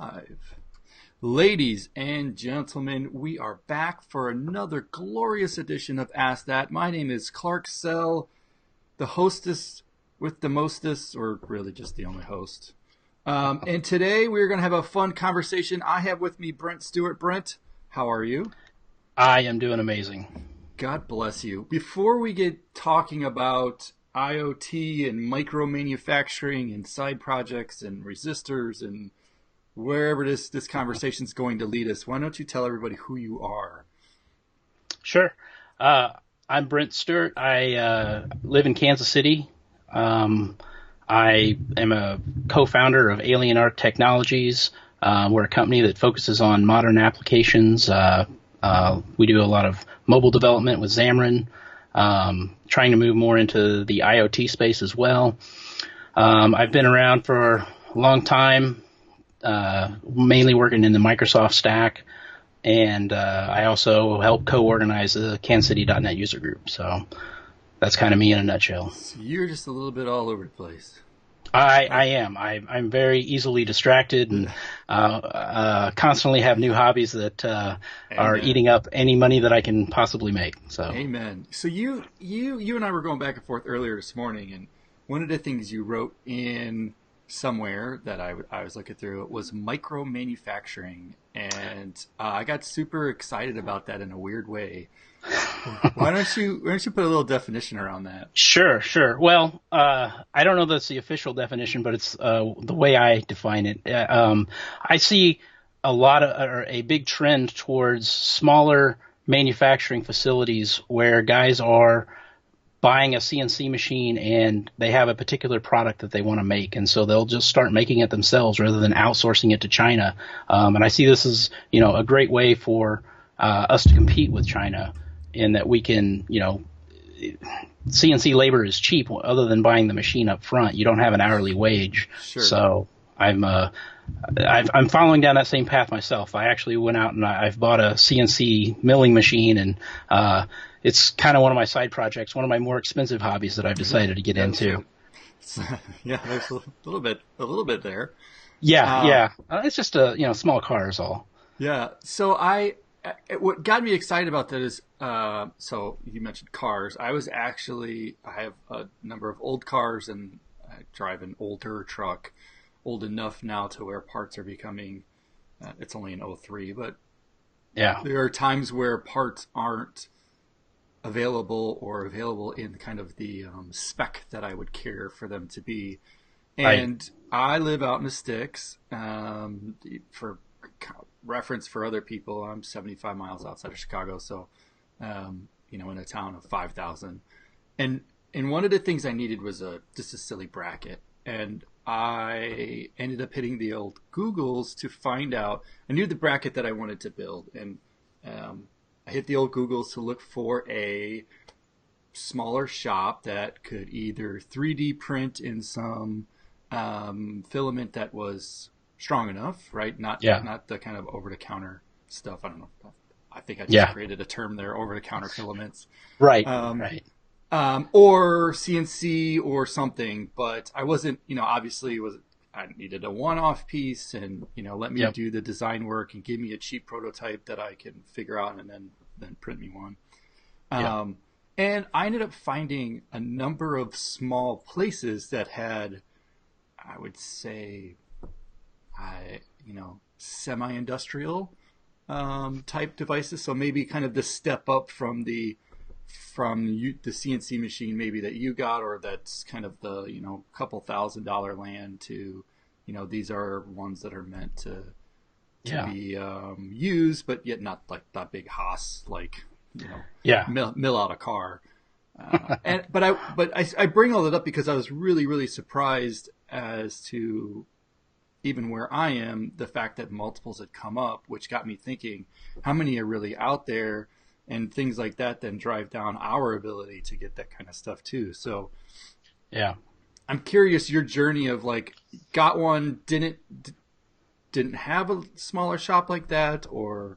Live. Ladies and gentlemen, we are back for another glorious edition of Ask That. My name is Clark Sell, the hostess with the mostest, or really just the only host. And today we're going to have a fun conversation. I have with me Brent Stewart. Brent, how are you? I am doing amazing. God bless you. Before we get talking about IoT and micro manufacturing and side projects and resistors and wherever this conversation is going to lead us, why don't you tell everybody who you are? Sure. I'm Brent Stewart. I live in Kansas City. I am a co-founder of Alien Art Technologies. We're a company that focuses on modern applications. We do a lot of mobile development with Xamarin, trying to move more into the IoT space as well. I've been around for a long time, mainly working in the Microsoft stack, and I also help co-organize the KansasCity.net user group. So that's kind of me in a nutshell. So you're just a little bit all over the place. I am. I'm very easily distracted and constantly have new hobbies that are eating up any money that I can possibly make. So Amen. So you and I were going back and forth earlier this morning, and one of the things you wrote in somewhere that I was looking through was micro manufacturing, and I got super excited about that in a weird way. Why don't you put a little definition around that? Sure. Well, I don't know that's the official definition, but it's the way I define it. I see a big trend towards smaller manufacturing facilities where guys are buying a CNC machine and they have a particular product that they want to make, and so they'll just start making it themselves rather than outsourcing it to China. And I see this as a great way for us to compete with China, in that we can, CNC labor is cheap other than buying the machine up front. You don't have an hourly wage. Sure. So I'm following down that same path myself. I actually went out and I've bought a CNC milling machine, and it's kind of one of my side projects, one of my more expensive hobbies that I've decided to get into. Yeah, there's a little bit there. Yeah. It's just a small car is all. Yeah. So what got me excited about that is, so you mentioned cars. I have a number of old cars, and I drive an older truck, old enough now to where parts are becoming, it's only an '03, but yeah, there are times where parts aren't available or available in kind of the spec that I would care for them to be. And I live out in the sticks. For reference for other people, I'm 75 miles outside of Chicago, so in a town of 5,000. And one of the things I needed was just a silly bracket, and I ended up hitting the old Googles to find out. I knew the bracket that I wanted to build, and I hit the old Googles to look for a smaller shop that could either 3D print in some filament that was strong enough, right? Not the kind of over-the-counter stuff. I don't know. I think I just created a term there, over-the-counter filaments. Right. Or CNC or something, but I wasn't, obviously I needed a one-off piece, and, let me do the design work and give me a cheap prototype that I can figure out and then print me one. And I ended up finding a number of small places that had, I would say, semi-industrial type devices. So maybe kind of the step up from the CNC machine maybe that you got, or that's kind of the couple $1,000 land to these are ones that are meant to be used, but yet not like that big Haas mill out a car. But I bring all that up because I was really, really surprised as to, even where I am, the fact that multiples had come up, which got me thinking, how many are really out there, and things like that then drive down our ability to get that kind of stuff too. So I'm curious your journey of got one, didn't have a smaller shop like that, or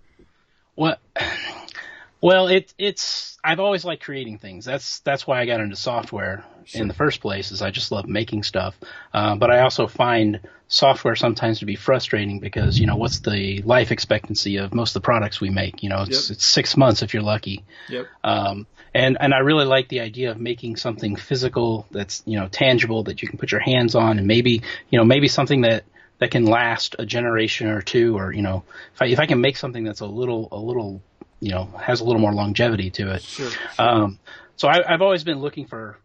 what Well, it's I've always liked creating things. That's why I got into software in the Sure. first place. Is I just love making stuff. But I also find software sometimes to be frustrating because what's the life expectancy of most of the products we make? Yep. It's 6 months if you're lucky. Yep. And I really like the idea of making something physical that's tangible that you can put your hands on, and maybe something that can last a generation or two, or if I can make something that's a little has a little more longevity to it. Sure. Sure. Um, so I've always been looking for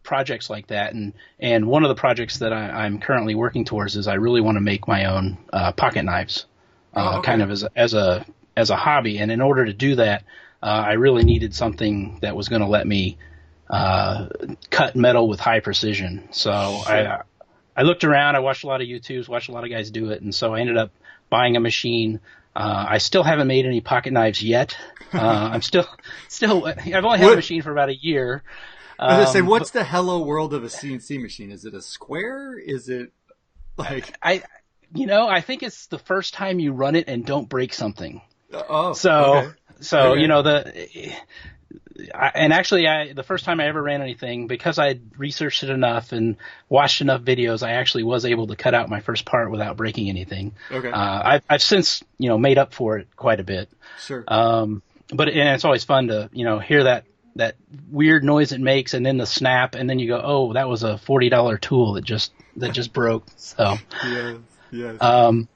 projects like that, and one of the projects that I'm currently working towards is I really want to make my own pocket knives, Oh, kind okay. of as a hobby. And in order to do that, I really needed something that was going to let me cut metal with high precision. So Sure. I looked around, I watched a lot of YouTubes, watched a lot of guys do it, and so I ended up buying a machine. I still haven't made any pocket knives yet. I'm still, I've only had the What? machine for about a year. I was gonna say, But what's the hello world of a CNC machine? Is it a square? Is it like? I, I think it's the first time you run it and don't break something. Oh, So, okay. so Okay. and actually, the first time I ever ran anything, because I had researched it enough and watched enough videos, I actually was able to cut out my first part without breaking anything. Okay. I've since made up for it quite a bit. Sure. Um, but it's always fun to hear that weird noise it makes, and then the snap, and then you go, oh, that was a $40 tool that just broke. So. Yes. Yes. Um,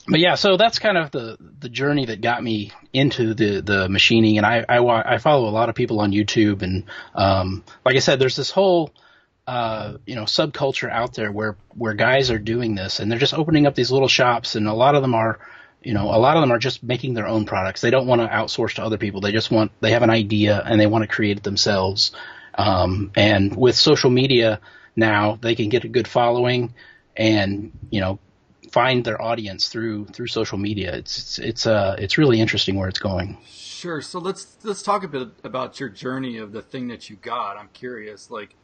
but yeah, so that's kind of the journey that got me into the machining, and I follow a lot of people on YouTube, and like I said, there's this whole subculture out there where guys are doing this, and they're just opening up these little shops, and a lot of them are just making their own products. They don't want to outsource to other people. They have an idea and they want to create it themselves. And with social media now, they can get a good following, and find their audience through social media. It's really interesting where it's going. Sure. So let's talk a bit about your journey of the thing that you got. I'm curious, like,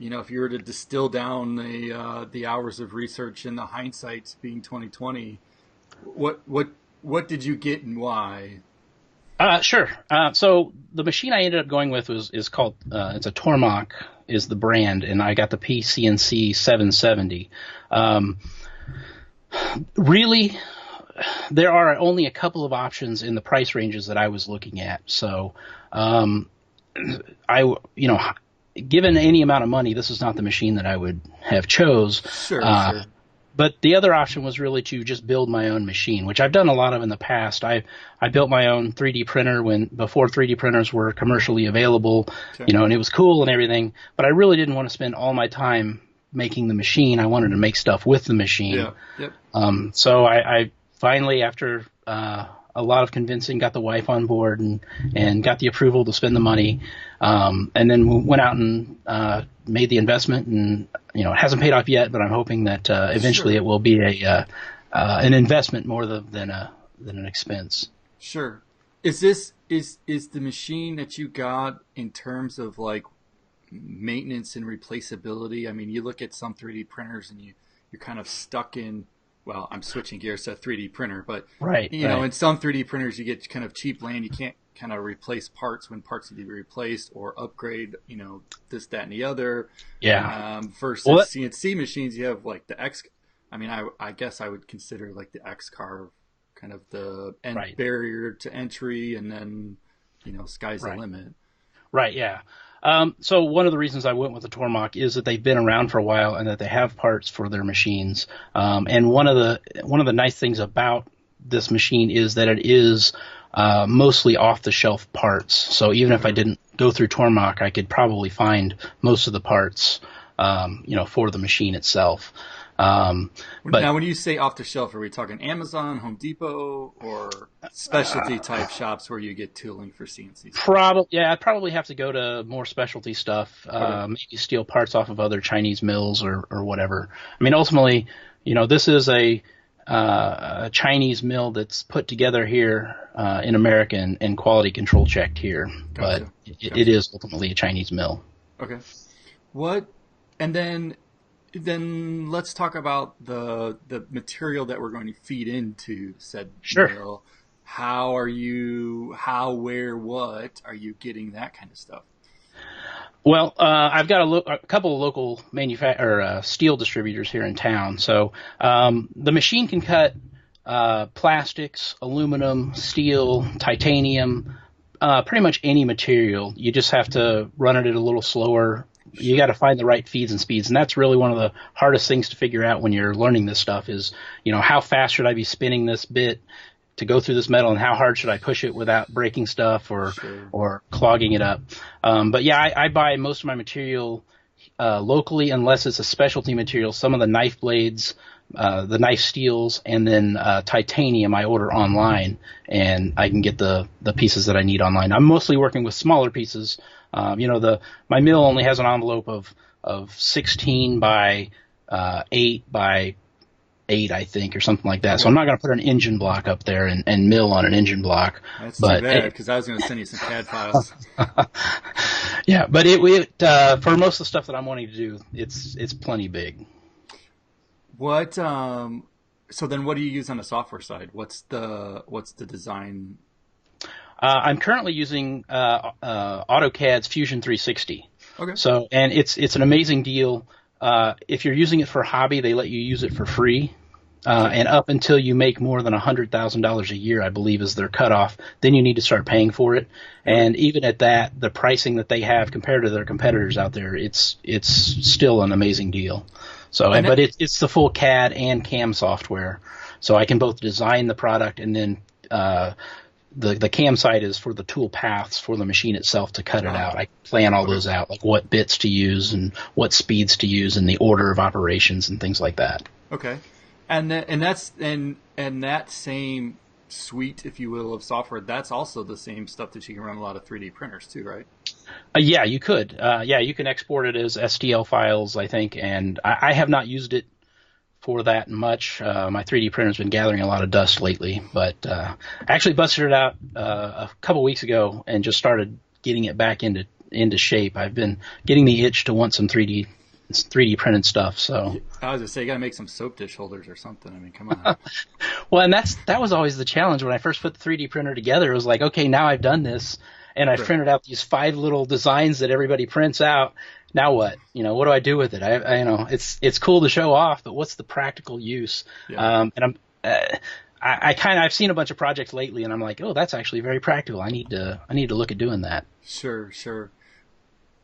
if you were to distill down the hours of research and the hindsights being 2020, what did you get and why? Sure. So the machine I ended up going with is called it's a Tormach is the brand, and I got the PCNC 770. Um, Really, there are only a couple of options in the price ranges that I was looking at. So, um, given any amount of money, this is not the machine that I would have chose. Sure. Uh, Sure. but the other option was really to just build my own machine, which I've done a lot of in the past. I built my own 3D printer before 3D printers were commercially available, Okay. and it was cool and everything. But I really didn't want to spend all my time making the machine. I wanted to make stuff with the machine. Yeah. Yep. So I finally, after a lot of convincing, got the wife on board and got the approval to spend the money, and then went out and made the investment. And it hasn't paid off yet, but I'm hoping that eventually Sure. it will be an investment more than an expense. Sure. Is the machine that you got in terms of like maintenance and replaceability? I mean, you look at some 3D printers and you're kind of stuck in. Well, I'm switching gears to a 3D printer, but Right, right. in some 3D printers you get kind of cheap land. You can't kind of replace parts when parts need to be replaced or upgrade. This, that, and the other. Yeah. Well, Versus CNC machines, you have like the X. I mean, I guess I would consider like the X carve kind of the end right, barrier to entry, and then sky's the right. limit. Right, yeah. So one of the reasons I went with the Tormach is that they've been around for a while and that they have parts for their machines. And one of the nice things about this machine is that it is mostly off the shelf parts. So even if I Okay. didn't go through Tormach, I could probably find most of the parts, for the machine itself. Um, but Now, when you say off the shelf, are we talking Amazon, Home Depot, or specialty type shops where you get tooling for CNC stuff? I'd probably have to go to more specialty stuff, Okay. maybe steal parts off of other Chinese mills or whatever. I mean, ultimately, this is a Chinese mill that's put together here in America and quality control checked here, but Gotcha. it Gotcha. is ultimately a Chinese mill. Okay. What? And then let's talk about the material that we're going to feed into said Sure. mill. where, what are you getting that kind of stuff? Well, I've got a couple of local steel distributors here in town. So the machine can cut plastics, aluminum, steel, titanium, pretty much any material. You just have to run it at a little slower. You got Sure. to find the right feeds and speeds, and that's really one of the hardest things to figure out when you're learning this stuff. Is how fast should I be spinning this bit to go through this metal, and how hard should I push it without breaking stuff or Sure. clogging it up. But yeah, I buy most of my material locally unless it's a specialty material. Some of the knife blades, the knife steels, and then titanium I order online, and I can get the pieces that I need online. I'm mostly working with smaller pieces. My mill only has an envelope of 16 by 8 by 8, I think, or something like that. So I'm Okay. not going to put an engine block up there and mill on an engine block. That's too But bad because I was going to send you some CAD files. yeah, but for most of the stuff that I'm wanting to do, it's plenty big. What so then what do you use on the software side? What's the design? I'm currently using AutoCAD's Fusion 360. Okay. So, and it's an amazing deal. If you're using it for hobby, they let you use it for free. Okay. And up until you make more than $100,000 a year, I believe is their cutoff, then you need to start paying for it. Okay. And even at that, the pricing that they have compared to their competitors out there, it's still an amazing deal. So, And but that, it's the full CAD and CAM software, so I can both design the product and then the CAM side is for the tool paths for the machine itself to cut it out. I plan all okay. those out, like what bits to use and what speeds to use and the order of operations and things like that. Okay. And that same suite, if you will, of software, that's also the same stuff that you can run a lot of 3D printers too, right? Yeah, you could. Yeah, you can export it as STL files, I think, and I have not used it for that much. My 3D printer's been gathering a lot of dust lately, but I actually busted it out a couple weeks ago and just started getting it back into shape. I've been getting the itch to want some 3D printed stuff. So, I was gonna say you gotta make some soap dish holders or something. I mean, come on. well, and that was always the challenge when I first put the 3D printer together. It was like, okay, now I've done this, and I've Right. printed out these 5 little designs that everybody prints out. Now what? What do I do with it? It's cool to show off, but what's the practical use? Yeah. And I've seen a bunch of projects lately, and I'm like, oh, that's actually very practical. I need to look at doing that. Sure. Sure.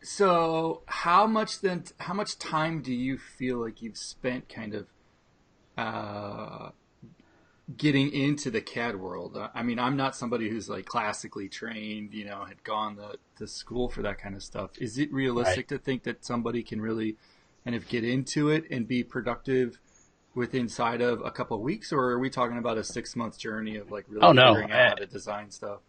So, how much time do you feel like you've spent kind of uh, getting into the CAD world? I mean, I'm not somebody who's like classically trained, had gone to school for that kind of stuff. Is it Right. realistic to think that somebody can really kind of get into it and be productive with inside of a couple of weeks, or are we talking about a 6 month journey of like really Oh no. figuring out how to design stuff?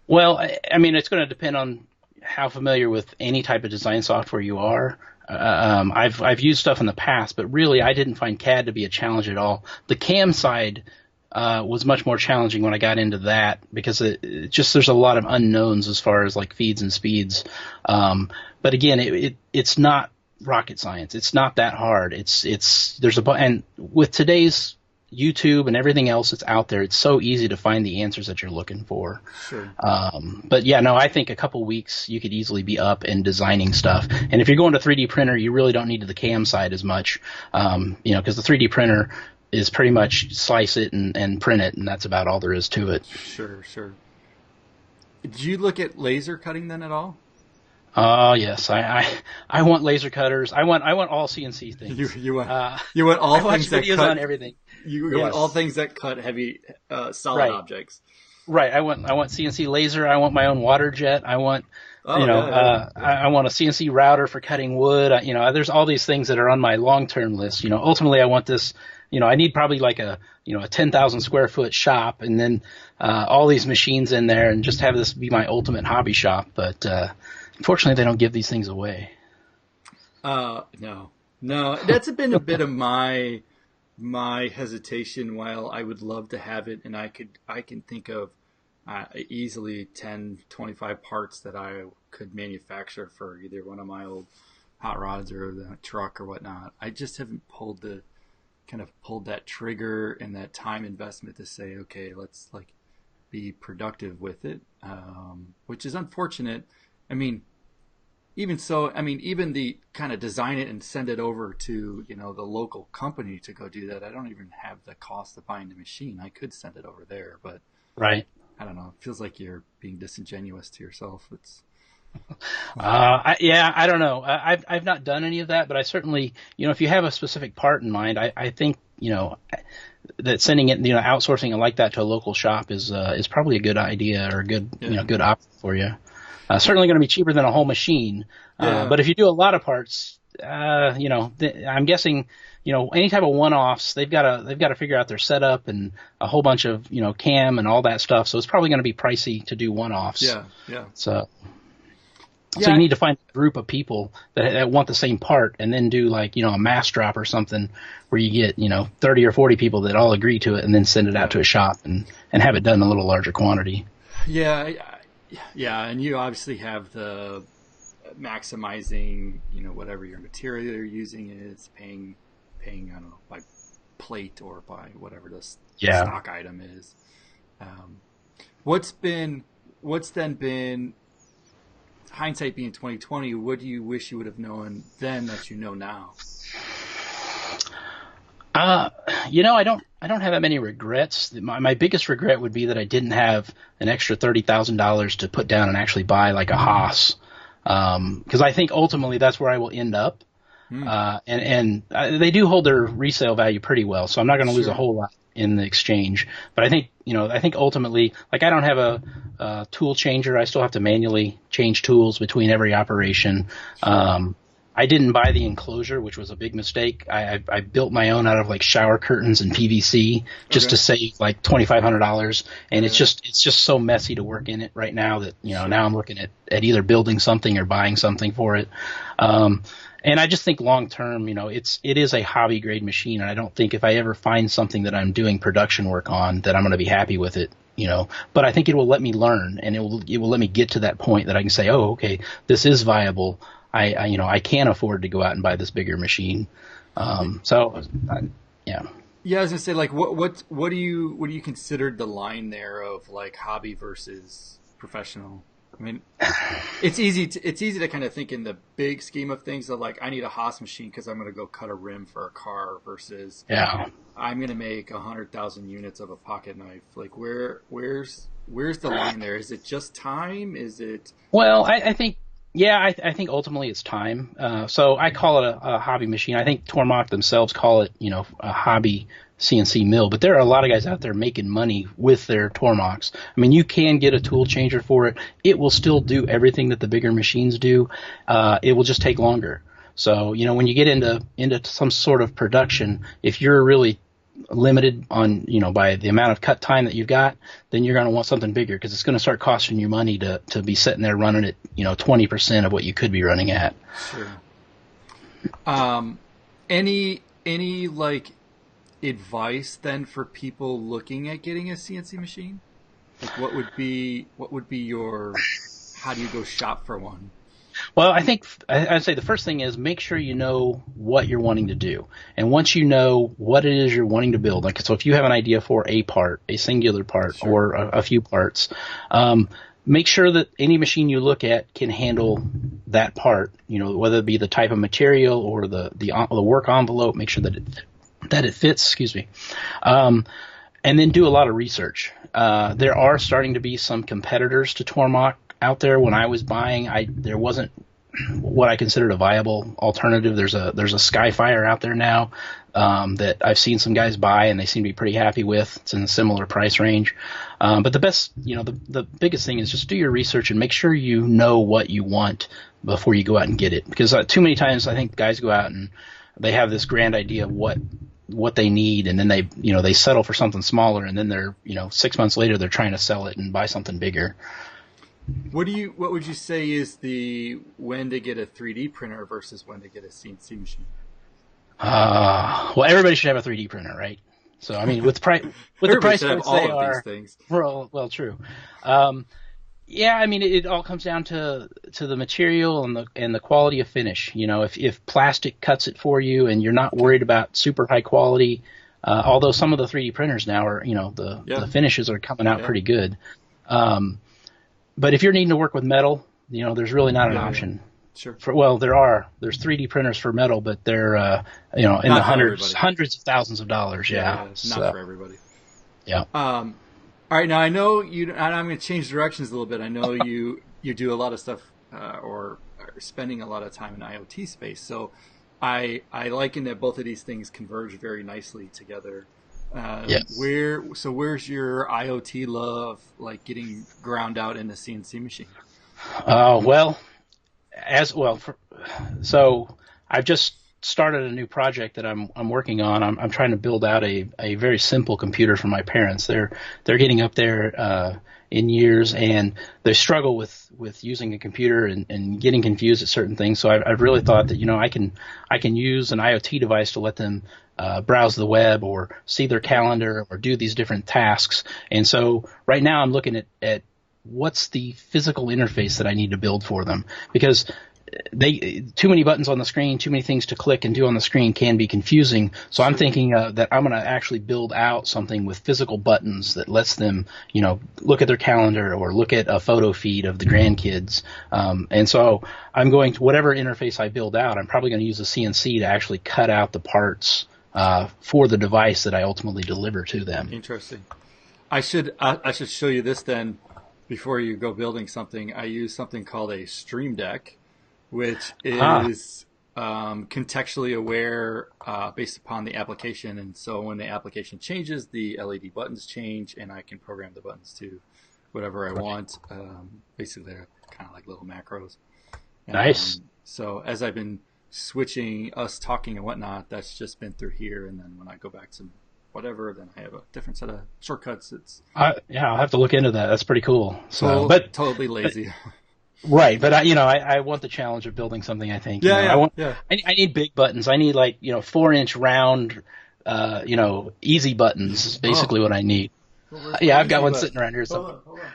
Well, I mean, it's going to depend on how familiar with any type of design software you are. I've used stuff in the past, but really, I didn't find CAD to be a challenge at all. The CAM side was much more challenging when I got into that because it just there's a lot of unknowns as far as like feeds and speeds. But again, it's not rocket science. It's not that hard. And with today's YouTube and everything else that's out there, it's so easy to find the answers that you're looking for. Sure. But yeah, no, I think a couple weeks you could easily be up and designing stuff. And if you're going to 3D printer, you really don't need the CAM side as much, because the 3D printer is pretty much slice it and print it, and that's about all there is to it. Sure. Sure. Did you look at laser cutting then at all? Oh yes, I want laser cutters. I want all CNC You things. you want you want all I watch things that videos cut on everything. you want all Yes, things that cut heavy solid right. objects. Right. I want CNC laser. I want my own water jet. I want Oh yeah, yeah. I want a CNC router for cutting wood. There's all these things that are on my long term list. Ultimately I want this. I need probably like a 10,000 square foot shop, and then all these machines in there, and just have this be my ultimate hobby shop. But unfortunately, they don't give these things away. No, no, that's been a bit of my hesitation. While I would love to have it, and I can think of easily 10, 25 parts that I could manufacture for either one of my old hot rods or the truck or whatnot. I just haven't pulled that trigger and that time investment to say, okay, let's like be productive with it, which is unfortunate. I mean, even so, I mean, even the kind of design it and send it over to, the local company to go do that. I don't even have the cost of buying the machine. I could send it over there, but Right. I don't know. It feels like you're being disingenuous to yourself. It's Yeah, I don't know. I've not done any of that, but I certainly, if you have a specific part in mind, I think, that sending it, outsourcing it like that to a local shop is probably a good idea or a good, yeah, good option for you. Certainly going to be cheaper than a whole machine. yeah, But if you do a lot of parts, I'm guessing, any type of one-offs, they've got to figure out their setup and a whole bunch of, cam and all that stuff. So it's probably going to be pricey to do one-offs. yeah, yeah, So you yeah. need to find a group of people that want the same part and then do like, a mass drop or something where you get, 30 or 40 people that all agree to it and then send it out Yeah. to a shop and have it done in a little larger quantity. Yeah, yeah, and you obviously have the maximizing, whatever your material you're using is, paying, I don't know, by plate or by whatever this Yeah. stock item is. Um, what's been, what's then been, hindsight being 2020, what do you wish you would have known then that you know now? Uh, I don't have that many regrets. My biggest regret would be that I didn't have an extra $30,000 to put down and actually buy like a Haas. Because I think ultimately that's where I will end up. Hmm, And they do hold their resale value pretty well, so I'm not going to lose a sure. whole lot in the exchange. But I think ultimately, like I don't have a tool changer. I still have to manually change tools between every operation. Sure. I didn't buy the enclosure, which was a big mistake. I built my own out of like shower curtains and PVC just Okay. to save like $2,500, and it's Yeah. just so messy to work in it right now that now Sure. I'm looking at either building something or buying something for it. Um, and I just think long term, it is a hobby grade machine, and I don't think if I ever find something that I'm doing production work on that I'm going to be happy with it. But I think it will let me learn, and it will let me get to that point that I can say, oh, okay, this is viable. I can afford to go out and buy this bigger machine. Yeah. Yeah, I was gonna say, like, what do you consider the line there of like hobby versus professional? I mean, it's easy to kind of think in the big scheme of things of like I need a Haas machine because I'm gonna go cut a rim for a car versus Yeah. I'm gonna make 100,000 units of a pocket knife. Like, where's the line there? Is it just time? Is it Well, I think, yeah, I think ultimately it's time. So I call it a hobby machine. I think Tormach themselves call it, a hobby CNC mill, but there are a lot of guys out there making money with their Tormachs. I mean, you can get a tool changer for it. It will still do everything that the bigger machines do. It will just take longer. So, when you get into some sort of production, if you're really limited on, by the amount of cut time that you've got, then you're going to want something bigger because it's going to start costing you money to be sitting there running at, 20% of what you could be running at. sure? Um, any like advice then for people looking at getting a CNC machine? Like, what would be your how do you go shop for one? Well, I think I'd say the first thing is make sure you know what you're wanting to do. And once you know what it is you're wanting to build, like, so if you have an idea for a part, a singular part, Sure. or a few parts, make sure that any machine you look at can handle that part, whether it be the type of material or the work envelope, make sure that it fits, excuse me. And then do a lot of research. There are starting to be some competitors to Tormach out there. When I was buying, there wasn't what I considered a viable alternative. There's a Skyfire out there now that I've seen some guys buy, and they seem to be pretty happy with. It's in a similar price range. But the best, the biggest thing is just do your research and make sure you know what you want before you go out and get it. Because too many times I think guys go out and they have this grand idea of what they need, and then they settle for something smaller, and then they're 6 months later they're trying to sell it and buy something bigger. What would you say is the when to get a 3D printer versus when to get a CNC machine? Well, everybody should have a 3D printer, right? So I mean, with the Everybody price should have points all they of these are, things. well, true. Um, Yeah, I mean, it all comes down to the material and the quality of finish. If plastic cuts it for you and you're not Okay. worried about super high quality, Although some of the 3D printers now are, Yeah, the finishes are coming out yeah, pretty good. Um, but if you're needing to work with metal, there's really not an yeah, yeah. option. Sure. There's 3D printers for metal, but they're, in the Not for hundreds, everybody. hundreds of thousands of dollars. Yeah, Yeah. yeah. Not So, for everybody. yeah. All right, now I know you. And I'm going to change directions a little bit. I know you do a lot of stuff, or are spending a lot of time in IoT space. So I liken that both of these things converge very nicely together. Yes. Where's your IoT love, like getting ground out in the CNC machine? Well, as well, so I've just started a new project that I'm working on. I'm trying to build out a very simple computer for my parents. They're getting up there in years, and they struggle with using a computer and getting confused at certain things. So I've really thought that I can use an IoT device to let them browse the web or see their Okay. calendar or do these different tasks. And so right now I'm looking at what's the physical interface that I need to build for them, because they too many buttons on the screen, too many things to click and do on the screen can be confusing. So I'm Sure. thinking that I'm going to actually build out something with physical buttons that lets them, look at their calendar or look at a photo feed of the grandkids. And so I'm going to whatever interface I build out, I'm probably going to use a CNC to actually cut out the parts for the device that I ultimately deliver to them. Interesting. I should show you this then before you go building something. I use something called a Stream Deck, which Ah, is contextually aware based upon the application. And so when the application changes, the LED buttons change, and I can program the buttons to whatever I want. Basically, they're kind of like little macros. nice. So as I've been switching us talking and whatnot, that's just been through here. And then when I go back to whatever, then I have a different set of shortcuts. It's Yeah, I'll have to look into that. That's pretty cool. So, but totally lazy. right, but I want the challenge of building something. I think Yeah, I yeah, want yeah. I need big buttons. I need like 4-inch round, easy buttons. Is Oh, basically what I need. well, where's my Yeah, I've got easy one button? sitting around here Hold somewhere. on, hold on.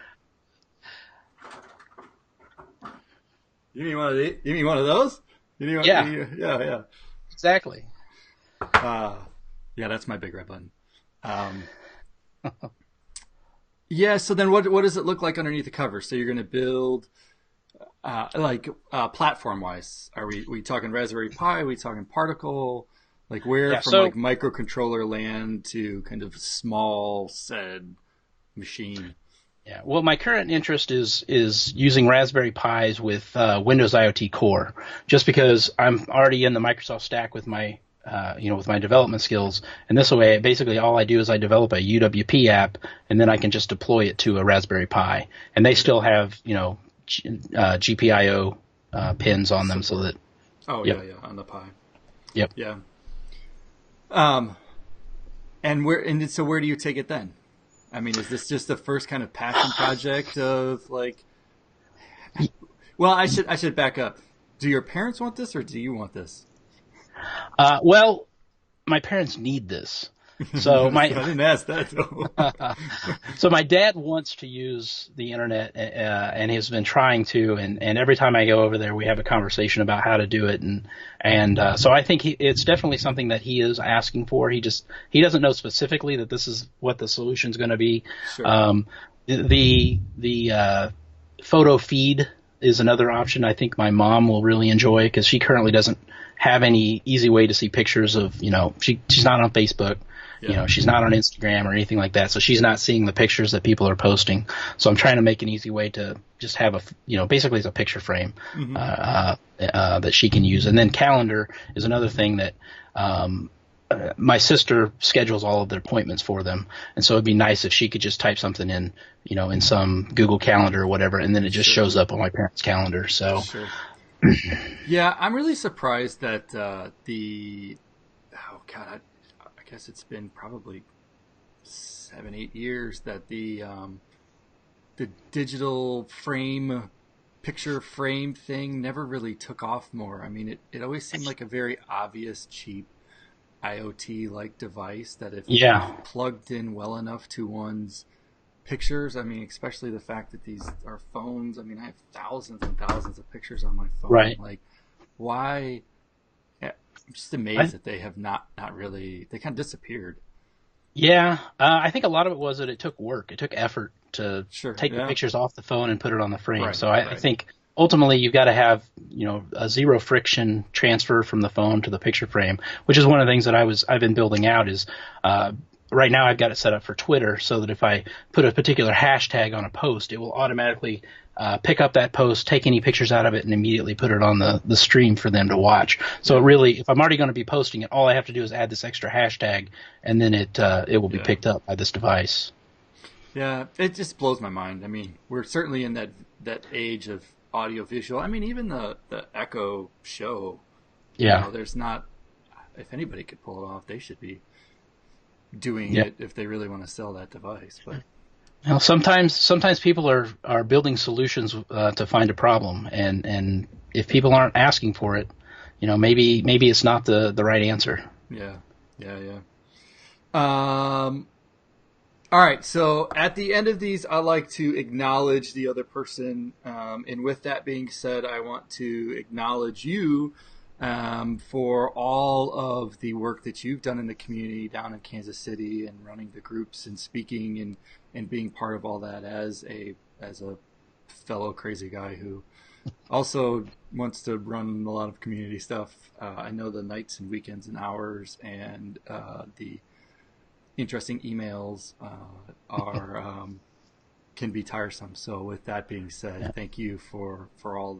You mean one of the, you mean one of those? Yeah, Yeah, yeah. exactly. Uh, yeah, that's my big red button. Um, yeah. So then, what does it look like underneath the cover? So you're going to build platform wise. Are we talking Raspberry Pi? Are we talking Particle? Like where Yeah. from like So microcontroller land to kind of small said machine? yeah, well, my current interest is using Raspberry Pis with Windows IoT Core, just because I'm already in the Microsoft stack with my with my development skills, and this way, basically, all I do is I develop a UWP app, and then I can just deploy it to a Raspberry Pi, and they still have GPIO pins on them, so Support. that Oh yep, yeah, yeah, on the Pi. yep. Yeah. Um, and so where do you take it then? I mean, is this just the first kind of passion project of like? Well, I should back up. Do your parents want this, or do you want this? Well, my parents need this. So I my didn't ask that though. So my dad wants to use the internet, and has been trying to, and every time I go over there, we have a conversation about how to do it, and so I think it's definitely something that he is asking for. He doesn't know specifically that this is what the solution is going to be. Sure. Um, the photo feed is another option. I think my mom will really enjoy because she currently doesn't have any easy way to see pictures of she's not on Facebook. Yeah. She's not on Instagram or anything like that, so she's not seeing the pictures that people are posting. So I'm trying to make an easy way to just have basically it's a picture frame Hmm. that she can use. And then calendar is another thing that my sister schedules all of their appointments for them, and so it'd be nice if she could just type something in, in some Google Calendar or whatever, and then it just Sure. shows up on my parents' calendar. So Sure. Yeah, I'm really surprised that the oh god, I guess it's been probably 7, 8 years that the digital frame picture frame thing never really took off more. I mean, it always seemed like a very obvious, cheap IoT like device that if yeah, plugged in well enough to one's pictures, I mean, especially the fact that these are phones. I mean, I have thousands and thousands of pictures on my phone. right. Like, why? Yeah, I'm just I amazed that they have not really, they kind of disappeared. Yeah, I think a lot of it was that it took work. It took effort to Sure. take the Yeah. pictures off the phone and put it on the frame. Right. So I Right. think ultimately you've got to have, a zero friction transfer from the phone to the picture frame, which is one of the things that I've been building out is, uh, right now I've got it set up for Twitter so that if I put a particular hashtag on a post, it will automatically pick up that post, take any pictures out of it, and immediately put it on the stream for them to watch. So it Yeah. really, if I'm already going to be posting it, all I have to do is add this extra hashtag, and then it will be Yeah. picked up by this device. Yeah. It just blows my mind. I mean, we're certainly in that age of audio visual. I mean, even the Echo Show. Yeah, There's not. If anybody could pull it off, they should be doing yeah. it if they really want to sell that device. But Well, sometimes people are building solutions to find a problem, and if people aren't asking for it, maybe it's not the right answer. yeah, yeah, yeah. Um, all right. So at the end of these, I like to acknowledge the other person. And with that being said, I want to acknowledge you for all of the work that you've done in the community down in Kansas City and running the groups and speaking and being part of all that as a fellow crazy guy who also wants to run a lot of community stuff. I know the nights and weekends and hours and the interesting emails are can be tiresome. So with that being said, Yeah. thank you for all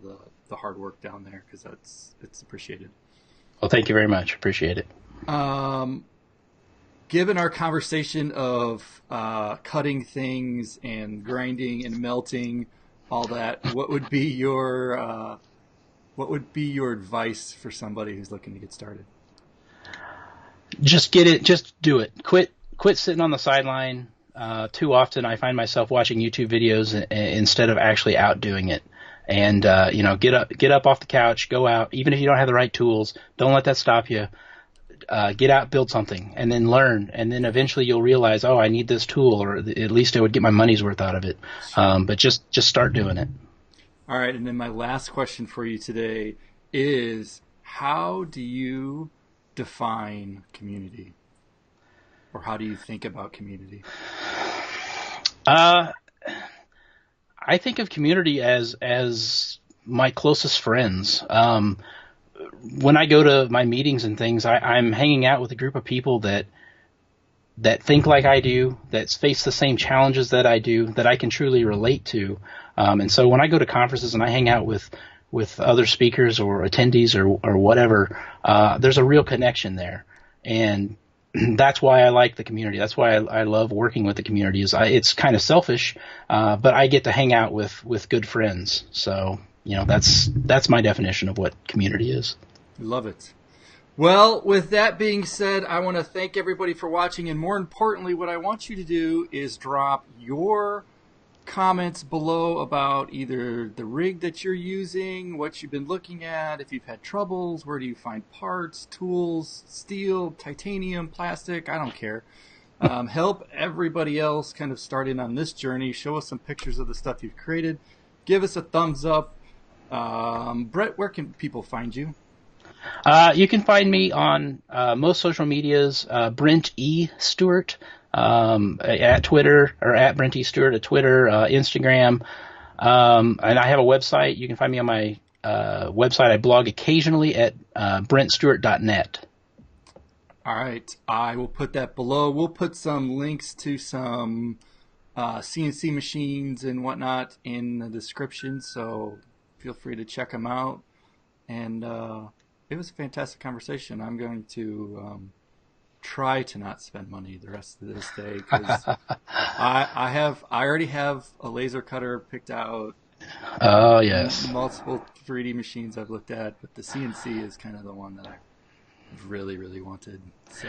the hard work down there because it's appreciated. Well, thank you very much. Appreciate it. Um, Given our conversation of cutting things and grinding and melting, all that, what would be your advice for somebody who's looking to get started? Just get it. Just do it. Quit sitting on the sideline. Too often, I find myself watching YouTube videos instead of actually out doing it. And get up off the couch, go out. Even if you don't have the right tools, don't let that stop you. Get out, build something, and then learn. And then eventually, you'll realize, oh, I need this tool, or at least I would get my money's worth out of it. Sure. But just start doing it. All right, and then my last question for you today is how do you define community? Or how do you think about community? Uh, I think of community as my closest friends. When I go to my meetings and things, I'm hanging out with a group of people that think like I do, that face the same challenges that I do, that I can truly relate to. And so when I go to conferences and I hang out with other speakers or attendees or whatever, there's a real connection there. And that's why I like the community. That's why I love working with the community. It's kind of selfish, but I get to hang out with good friends. So that's my definition of what community is. Love it. Well, with that being said, I want to thank everybody for watching. And more importantly, what I want you to do is drop your comments below about either the rig that you're using, what you've been looking at, if you've had troubles, where do you find parts, tools, steel, titanium, plastic, I don't care. Help everybody else kind of start in on this journey. Show us some pictures of the stuff you've created. Give us a thumbs up. Brett, where can people find you? You can find me on most social medias, Brent E. Stewart, at Twitter, or at Brent E. Stewart at Twitter, Instagram. And I have a website. You can find me on my website. I blog occasionally at brentstewart.net. All right. I will put that below. We'll put some links to some CNC machines and whatnot in the description, so feel free to check them out. And it was a fantastic conversation. I'm going to try to not spend money the rest of this day because I already have a laser cutter picked out, Oh, yes. multiple 3D machines I've looked at, but the CNC is kind of the one that I really, really wanted. So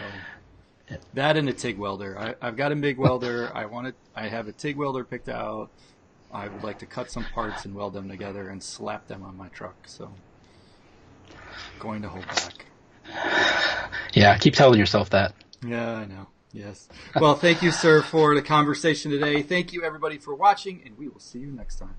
that and a TIG welder. I've got a MIG welder. I have a TIG welder picked out. I would like to cut some parts and weld them together and slap them on my truck. So going to hold back. Yeah, keep telling yourself that. Yeah, I know. Yes. Well, thank you, sir, for the conversation today. Thank you, everybody, for watching, and we will see you next time.